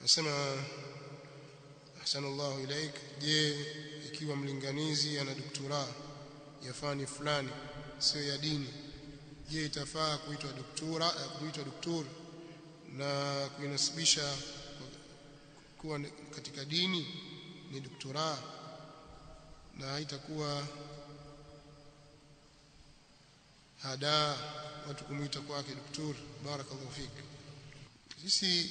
Nasema ahsanallahu ilaik, je, ikiwa mlinganizi ana doktora ya fani fulani sio ya dini, je itafaa kuitwa doktor na kuinasibisha kuwa katika dini ni doktora na haitakuwa hada watu kumuita kwake doktor? Barakallahu fik. Sisi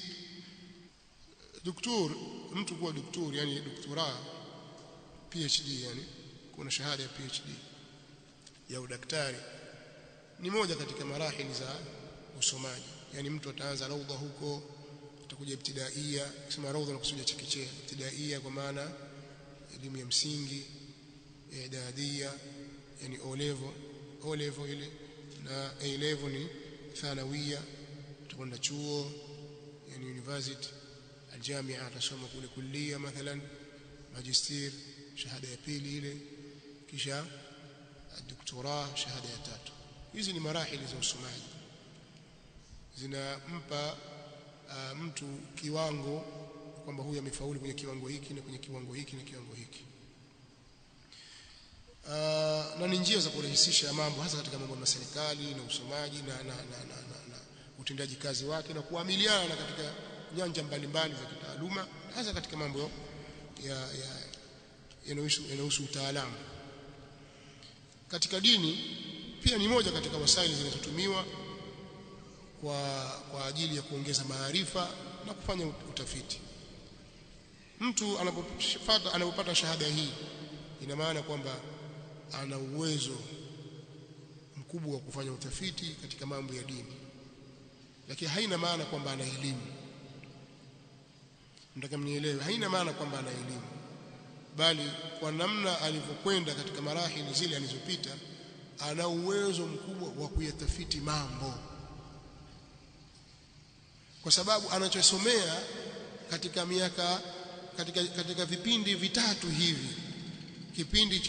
doktor, mtu kuwa doktor yani doktora PhD, yani kuna shahada ya PhD ya udaktari, ni moja katika marahili za usomaji. Yani mtu ataanza raudha huko, atakuja ibtidaia. Kisema raudha na kusudia chekechea, ibtidaia kwa maana elimu ya msingi, idadia yani O level ile, na A level ni thanawia, utakwenda chuo yani university, aljamia atasoma kule kulia mathalan, magister shahada ya pili ile, kisha doktora shahada ya tatu. Hizi ni marahili za usomaji, zinampa mtu kiwango kwamba huyu amefaulu kwenye kiwango hiki na kwenye kiwango hiki na kiwango hiki. Na ni njia za kurahisisha mambo, hasa katika mambo ya serikali na usomaji na utendaji kazi wake na kuamiliana katika nyanja mbalimbali za kitaaluma, hasa katika mambo yanayohusu utaalamu. Katika dini pia ni moja katika wasaili zinazotumiwa kwa ajili ya kuongeza maarifa na kufanya utafiti. Mtu anapopata shahada hii, ina maana kwamba ana uwezo mkubwa wa kufanya utafiti katika mambo ya dini, lakini haina maana kwamba ana elimu. Nataka mnielewe, haina maana kwamba ana elimu, bali kwa namna alivyokwenda katika marahili zile alizopita, ana uwezo mkubwa wa kuyatafiti mambo, kwa sababu anachosomea katika miaka katika vipindi vitatu hivi. Kipindi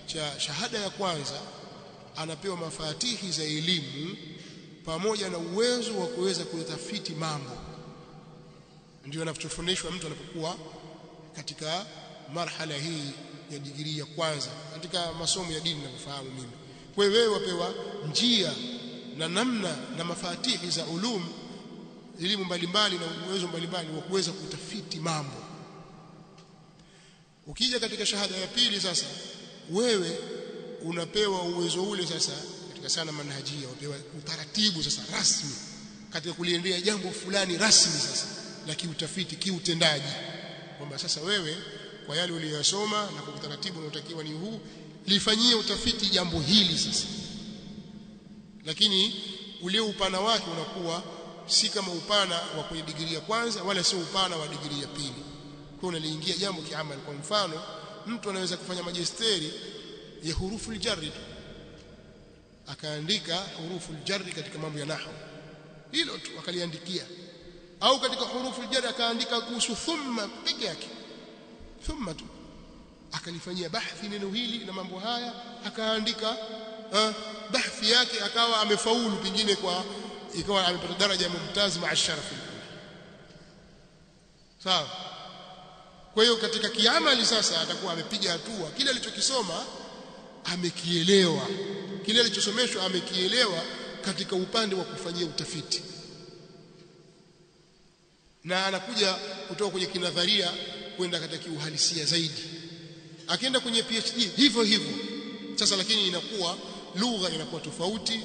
cha shahada ya kwanza anapewa mafatihi za elimu pamoja na uwezo wa kuweza kuyatafiti mambo. Ndio anachofundishwa mtu anapokuwa katika marhala hii ya digrii ya kwanza katika masomo ya dini ninavyofahamu mimi. Kwa hiyo wewe wapewa njia na namna na mafatihi za elimu mbalimbali na uwezo mbalimbali wa kuweza kutafiti mambo. Ukija katika shahada ya pili sasa, wewe unapewa uwezo ule sasa katika sana manhajia, unapewa utaratibu sasa rasmi katika kuliendea jambo fulani rasmi sasa la kiutafiti, kiutendaji, kwamba sasa wewe kwa yale uliyosoma na kwa utaratibu unaotakiwa ni huu, lifanyie utafiti jambo hili sasa. Lakini ule upana wake unakuwa si kama upana wa kwenye digrii ya kwanza, wala sio upana wa digrii ya pili. Kwa unaliingia jambo kiamali. Kwa mfano, mtu anaweza kufanya majisteri ya hurufu aljarri, akaandika hurufu aljarri katika mambo ya nahwu, hilo tu akaliandikia, au katika hurufu aljarri akaandika kuhusu thumma peke yake, thumma tu akalifanyia bahthi neno hili na mambo haya, akaandika bahthi yake, akawa amefaulu, pengine ikawa amepata daraja ya mumtaz maa sharafi. Sawa? Kwa hiyo katika kiamali sasa atakuwa amepiga hatua, kile alichokisoma amekielewa, kile alichosomeshwa amekielewa katika upande wa kufanyia utafiti, na anakuja kutoka kwenye kinadharia kwenda katika uhalisia zaidi. Akienda kwenye PhD hivyo hivyo sasa, lakini inakuwa lugha inakuwa tofauti,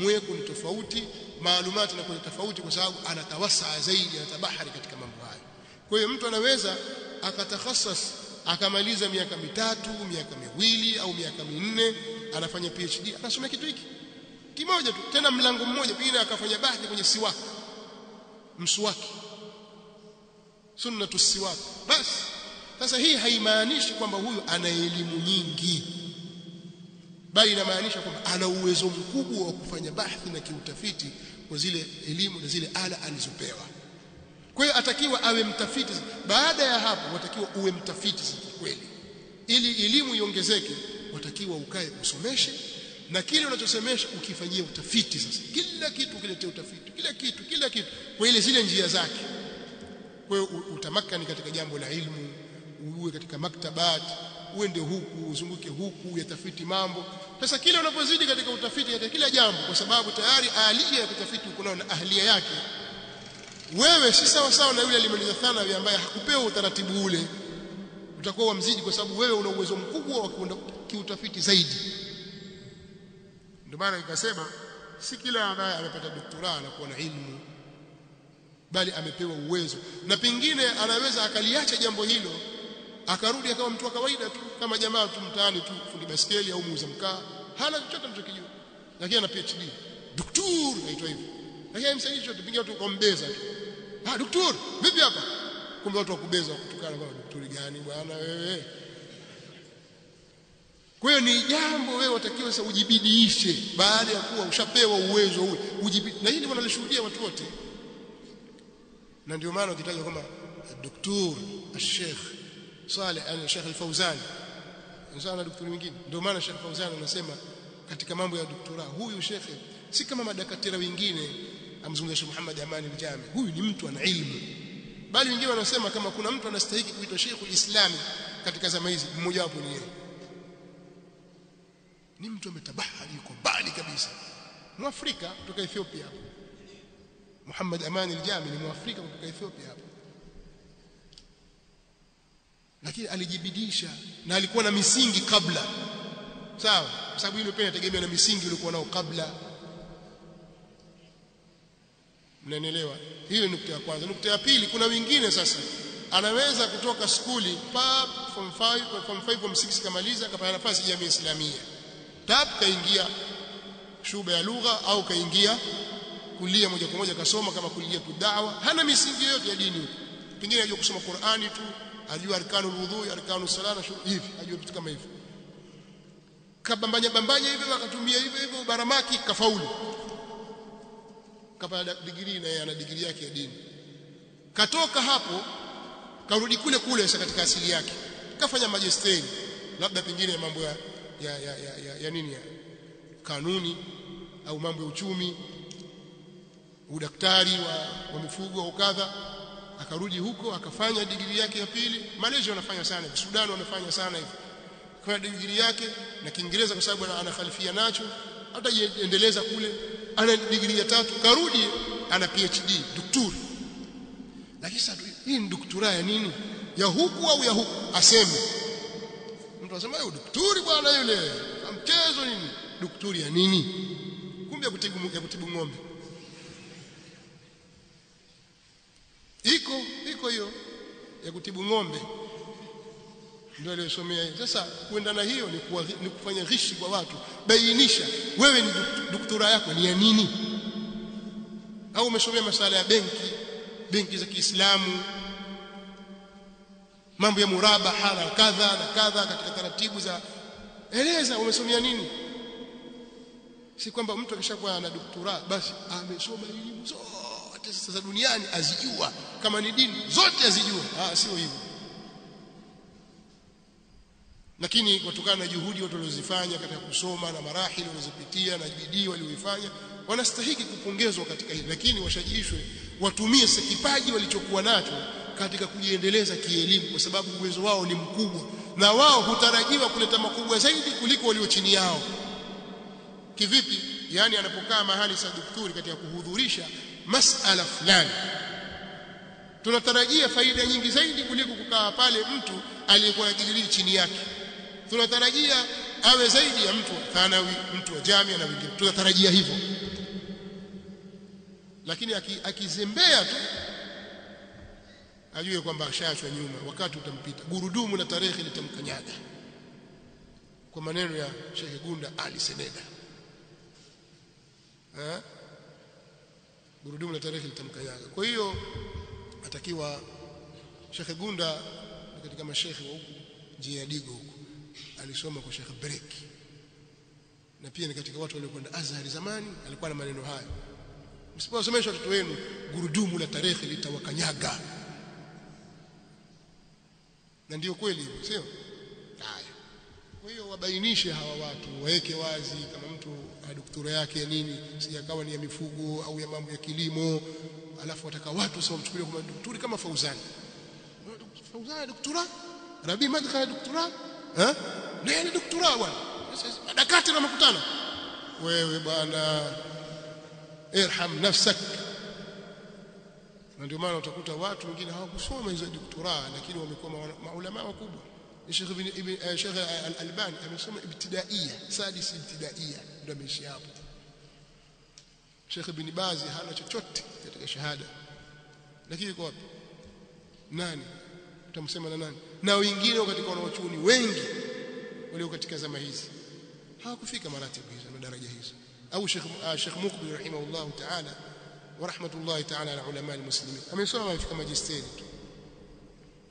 mweko ni tofauti, maalumati inakuwa tofauti, kwa sababu anatawasa zaidi, anatabahari katika mambo hayo. Kwa hiyo mtu anaweza akatakhasas akamaliza miaka 3, miaka 2 au miaka 4, anafanya PhD, anasoma kitu hiki kimoja tu, tena mlango mmoja, pengine akafanya bahthi kwenye mswaki, sunnatu siwak basi. Sasa hii haimaanishi kwamba huyu ana elimu nyingi, bali inamaanisha kwamba ana uwezo mkubwa wa kufanya bahthi na kiutafiti kwa zile elimu na zile ala alizopewa. Kwa hiyo atakiwa awe mtafiti. Baada ya hapo watakiwa uwe mtafiti kweli, ili elimu iongezeke. Watakiwa ukae usomeshe, na kile unachosomesha ukifanyia utafiti. Sasa kila kitu ukiletea utafiti, kila kitu kwa ile zile njia zake. Kwa hiyo utamakani katika jambo la ilmu, uwe katika maktabat, uende huku uzunguke huku yatafiti mambo. Sasa kile unapozidi katika utafiti katika kila jambo, kwa sababu tayari alia ya kutafiti uko na ahlia yake, wewe si sawa sawa na yule alimaliza thanawi ambaye hakupewa utaratibu ule. Utakuwa mzidi kwa sababu wewe una uwezo mkubwa wa kwenda kiutafiti zaidi. Ndio maana nikasema si kila ambaye amepata doktora anakuwa na ilmu, bali amepewa uwezo, na pengine anaweza akaliacha jambo hilo akarudi akawa mtu wa kawaida tu kama jamaa tu mtaani tu, fundi baskeli au muuza mkaa, hana chochote anachokijua, lakini ana PhD daktari aitwa hivyo, lakini msaidii chochote, pengine watu kombeza tu, daktari vipi hapa, kumbe watu wakubeza kutukana kwa daktari gani bwana wewe. Kwa hiyo ni jambo wewe watakiwa sasa ujibidiishe, baada ya kuwa ushapewa uwezo ule ujibidi, na hili wanalishuhudia watu wote. Na ndio maana ukitaja kama daktari al-Sheikh Saleh al-Sheikh al-Fawzan sana daktari mwingine, ndio maana Sheikh Fawzan anasema katika mambo ya doktora, huyu shekhe si kama madaktari wengine. Amzungumza Sheikh Muhammad Aman al-Jami, huyu ni mtu ana ilmu, bali wengine wanasema kama kuna mtu anastahili kuitwa Sheikh al-Islam katika zama hizi, mmoja wapo ni yeye. Ni mtu ametabahari, yuko mbali kabisa, Mwafrika kutoka Ethiopia hapo. Muhammad Aman al-Jami ni Mwafrika kutoka Ethiopia hapo, lakini alijibidisha na alikuwa na misingi kabla, sawa, kwa sababu ile pia inategemea na misingi uliokuwa nao kabla. Mnanielewa? Hiyo ni nukta ya kwanza. Nukta ya pili, kuna wengine sasa anaweza kutoka skuli form 5 form 6 kamaliza, akapata nafasi jamii islamia, kaingia shuba ya lugha au kaingia kulia moja kwa moja kasoma kama kulia tu dawa, hana misingi yote ya dini, pengine anajua kusoma Qur'ani tu, ajua arkanul wudhu, arkanus salana hivi, ajua vitu kama hivyo, kabambanya hivyo, akatumia hivyo baramaki, kafaulu, kapata degree, na yeye ana degree yake ya dini. Katoka hapo karudi kule sasa katika asili yake, kafanya majesteri, labda pengine mambo ya nini, ya kanuni au mambo ya uchumi, udaktari wa mifugo au kadha. Akarudi huko akafanya degree yake ya pili. Malaysia wanafanya sana hivi, Sudan wanafanya sana hivi, kwa degree yake na Kiingereza kwa sababu ana khalifia nacho, hata endeleza kule, ana degree ya tatu, karudi ana PhD daktari. Lakini sasa hii ni doktora ya nini, ya huku au ya huku? Aseme mtu asema yule daktari bwana, yule mchezo nini, daktari ya nini? Kumbe ya kutibu ng'ombe. Iko hiyo ya kutibu ng'ombe ndio aliyosomea. Sasa kwenda na hiyo ni kufanya ghishi kwa watu. Bainisha wewe ni doktora yako ni ya nini, au umesomea masuala ya benki za Kiislamu, mambo ya murabaha na kadha na kadha, katika taratibu za eleza umesomea nini. Si kwamba mtu akishakuwa ana doktora basi amesoma elimu zote sasa duniani azijua, kama ni dini zote azijua. Sio hivyo. Lakini kutokana na juhudi watu walizofanya katika kusoma na marahili walizopitia na bidii walioifanya, wanastahili kupongezwa katika hili. Lakini washajishwe watumie kipaji walichokuwa nacho katika kujiendeleza kielimu, kwa sababu uwezo wao ni mkubwa na wao hutarajiwa kuleta makubwa zaidi kuliko walio chini yao. Kivipi? Yani anapokaa mahali sa daktari katika kuhudhurisha masala fulani, tunatarajia faida nyingi zaidi kuliko kukaa pale mtu aliyekuwa na degree chini yake. Tunatarajia awe zaidi ya mtu thanawi, mtu wa jamia na wengine, tunatarajia hivyo. Lakini akizembea tu ajue kwamba ashaachwa nyuma, wakati utampita, gurudumu la tarehe litamkanyaga, kwa maneno ya Sheikh Gunda Ali Seneda. Gurudumu la tarehe litamkanyaga. Kwa hiyo atakiwa Sheikh Gunda katika mashaikh wa huku njia ya Digo huku alisoma kwa Sheikh Breki, na pia ni katika watu waliokwenda Azhar zamani. Alikuwa na maneno haya: msipowasomesha watoto wenu gurudumu la tarehe litawakanyaga. Na ndio kweli hivyo, sio? Haya, Kwa hiyo wabainishe hawa watu, waweke wazi kama mtu doktora yake nini, sijakawa ni ya mifugo au ya mambo ya kilimo, alafu wataka watu sio mchukulie kama daktari kama Fauzani. Fauzani doktora? Rabi madkhala doktora? Nani doktora bwana? Dakati na makutano. Wewe bwana irham nafsak. Na ndio maana utakuta watu wengine hawakusoma hizo doktora lakini wamekuwa maulama wakubwa. Sheikh Al-Albani amesoma ibtidaiya, sadis ibtidaiya, ndio ameishi hapo. Sheikh Ibn Baz hana chochote katika shahada. Lakini kwa wapi? Nani? Utamsema na nani? Na wengine katika wanaochuoni wengi walio katika zama hizi hawakufika maratibu hizo na daraja hizo. Au Sheikh Mukbil rahimahullah ta'ala wa rahmatullahi ta'ala ala ulama almuslimin amesoma amefika majisteri tu.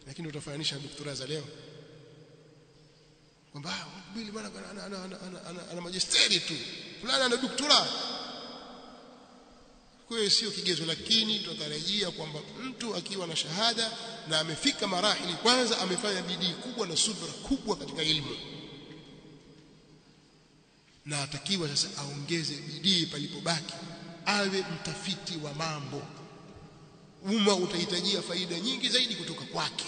Lakini utafananisha doktora za leo kwamba Mukbil bwana ana majisteri tu, fulani ana doktora. Kwa hiyo sio kigezo, lakini tutarajia kwamba mtu akiwa na shahada na amefika marahili, kwanza amefanya bidii kubwa na subra kubwa katika elimu, na atakiwa sasa aongeze bidii palipobaki, awe mtafiti wa mambo. Umma utahitajia faida nyingi zaidi kutoka kwake,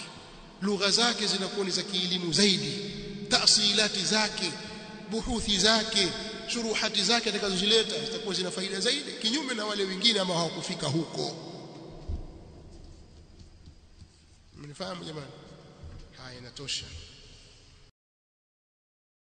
lugha zake zinakuwa ni za kielimu zaidi, tafsilati zake, buhuthi zake, shuruhati zake atakazozileta zitakuwa zina faida zaidi, kinyume na wale wengine ambao hawakufika huko. Mnifahamu jamani? Haya, inatosha.